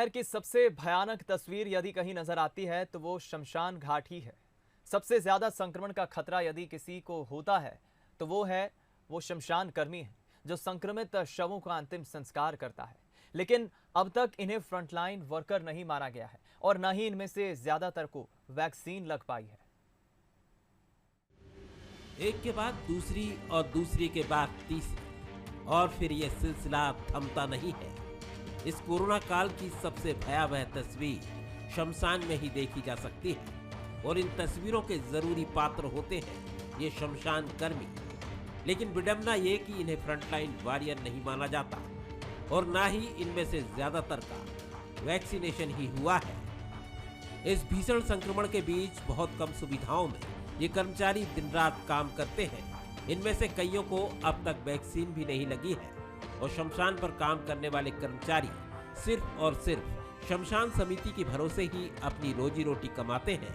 शहर की सबसे भयानक तस्वीर यदि कहीं नजर आती है तो वो शमशान घाट ही है। सबसे ज्यादा संक्रमण का खतरा यदि किसी को होता है तो वो शमशान कर्मी है जो संक्रमित शवों का अंतिम संस्कार करता है। लेकिन अब तक इन्हें फ्रंटलाइन वर्कर नहीं माना गया है और न ही इनमें से ज्यादातर को वैक्सीन लग पाई है। एक के बाद दूसरी और दूसरी के बाद तीसरी और फिर ये सिलसिला थमता नहीं है। इस कोरोना काल की सबसे भयावह तस्वीर शमशान में ही देखी जा सकती है और इन तस्वीरों के जरूरी पात्र होते हैं ये शमशान कर्मी। लेकिन विडंबना ये कि इन्हें फ्रंटलाइन वॉरियर नहीं माना जाता और ना ही इनमें से ज्यादातर का वैक्सीनेशन ही हुआ है। इस भीषण संक्रमण के बीच बहुत कम सुविधाओं में ये कर्मचारी दिन रात काम करते हैं। इनमें से कईयों को अब तक वैक्सीन भी नहीं लगी है और शमशान पर काम करने वाले कर्मचारी सिर्फ और सिर्फ शमशान समिति के भरोसे ही अपनी रोजी रोटी कमाते हैं।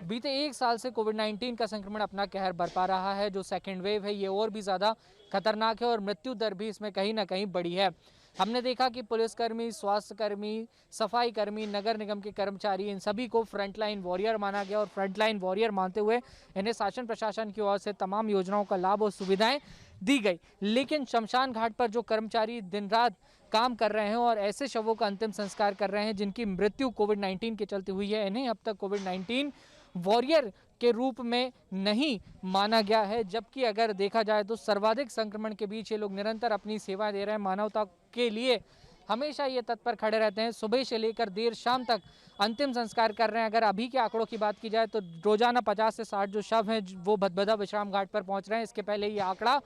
बीते एक साल से कोविड-19 का संक्रमण अपना कहर बरपा रहा है। जो सेकेंड वेव है ये और भी ज़्यादा खतरनाक है और मृत्यु दर भी इसमें कहीं ना कहीं बढ़ी है। हमने देखा कि पुलिसकर्मी, स्वास्थ्यकर्मी, सफाई कर्मी, नगर निगम के कर्मचारी, इन सभी को फ्रंटलाइन वॉरियर माना गया और फ्रंटलाइन वॉरियर मानते हुए इन्हें शासन प्रशासन की ओर से तमाम योजनाओं का लाभ और सुविधाएं दी गई। लेकिन शमशान घाट पर जो कर्मचारी दिन रात काम कर रहे हैं और ऐसे शवों का अंतिम संस्कार कर रहे हैं जिनकी मृत्यु कोविड-19 के चलते हुई है, इन्हें अब तक कोविड-19 वॉरियर के रूप में नहीं माना गया है। जबकि अगर देखा जाए तो सर्वाधिक संक्रमण के बीच ये लोग निरंतर अपनी सेवा दे रहे हैं, मानवता के लिए हमेशा ये तत्पर खड़े रहते हैं। सुबह से लेकर देर शाम तक अंतिम संस्कार कर रहे हैं। अगर अभी के आंकड़ों की बात की जाए तो रोजाना 50 से 60 जो शव हैं वो भदभदा विश्राम घाट पर पहुंच रहे हैं। इसके पहले ये आंकड़ा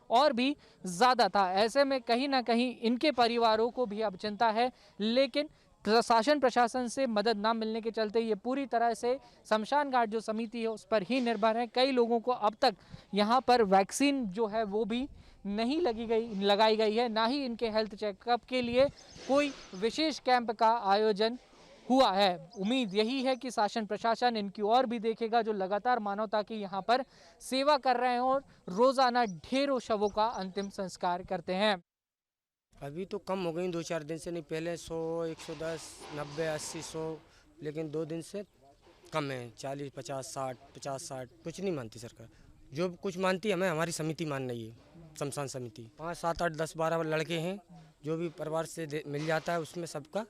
और भी ज़्यादा था। ऐसे में कहीं ना कहीं इनके परिवारों को भी अब चिंता है, लेकिन शासन प्रशासन से मदद ना मिलने के चलते ये पूरी तरह से शमशान घाट जो समिति है उस पर ही निर्भर है। कई लोगों को अब तक यहाँ पर वैक्सीन जो है वो भी नहीं लगाई गई है, ना ही इनके हेल्थ चेकअप के लिए कोई विशेष कैंप का आयोजन हुआ है। उम्मीद यही है कि शासन प्रशासन इनकी ओर भी देखेगा जो लगातार मानवता की यहाँ पर सेवा कर रहे हैं और रोजाना ढेरों शवों का अंतिम संस्कार करते हैं। अभी तो कम हो गई 2-4 दिन से, नहीं पहले 100, 110, 90, 80, 100, लेकिन 2 दिन से कम है। 40, 50, 60, 50, 60 कुछ नहीं मानती सरकार। जो कुछ मानती है हमें हमारी समिति मान रही है, शमशान समिति। 5, 7, 8, 10, 12 लड़के हैं, जो भी परिवार से मिल जाता है उसमें सबका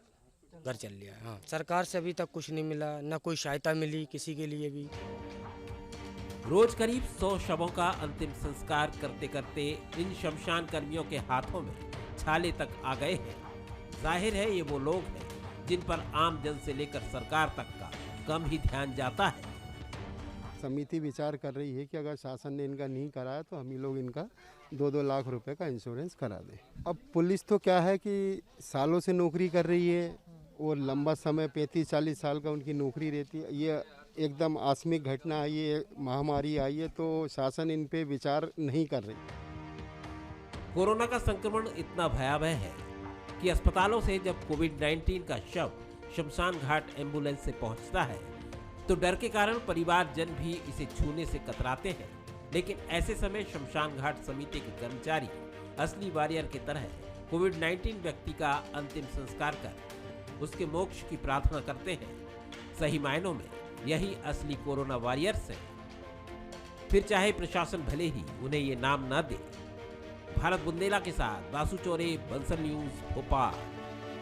घर चल लिया है। हाँ, सरकार से अभी तक कुछ नहीं मिला, न कोई सहायता मिली किसी के लिए भी। रोज करीब 100 शवों का अंतिम संस्कार करते करते इन शमशान कर्मियों के हाथों में छाले तक आ गए हैं। जाहिर है ये वो लोग हैं जिन पर आम जन से लेकर सरकार तक का कम ही ध्यान जाता है। समिति विचार कर रही है कि अगर शासन ने इनका नहीं कराया तो हम ही लोग इनका 2-2 लाख रुपए का इंश्योरेंस करा दें। अब पुलिस तो क्या है कि सालों से नौकरी कर रही है और लंबा समय 35-40 साल का उनकी नौकरी रहती है। ये एकदम आकस्मिक घटना आई है, महामारी आई है, तो शासन इन पे विचार नहीं कर रही। कोरोना का संक्रमण इतना भयावह है कि अस्पतालों से जब कोविड-19 का शव शमशान घाट एम्बुलेंस से पहुंचता है तो डर के कारण परिवारजन भी इसे छूने से कतराते हैं। लेकिन ऐसे समय शमशान घाट समिति के कर्मचारी असली वॉरियर की तरह कोविड-19 व्यक्ति का अंतिम संस्कार कर उसके मोक्ष की प्रार्थना करते हैं। सही मायनों में यही असली कोरोना वॉरियर्स हैं। फिर चाहे प्रशासन भले ही उन्हें ये नाम न दे। भारत बुंदेला के साथ बासु चौरे, बंसल न्यूज, भोपाल।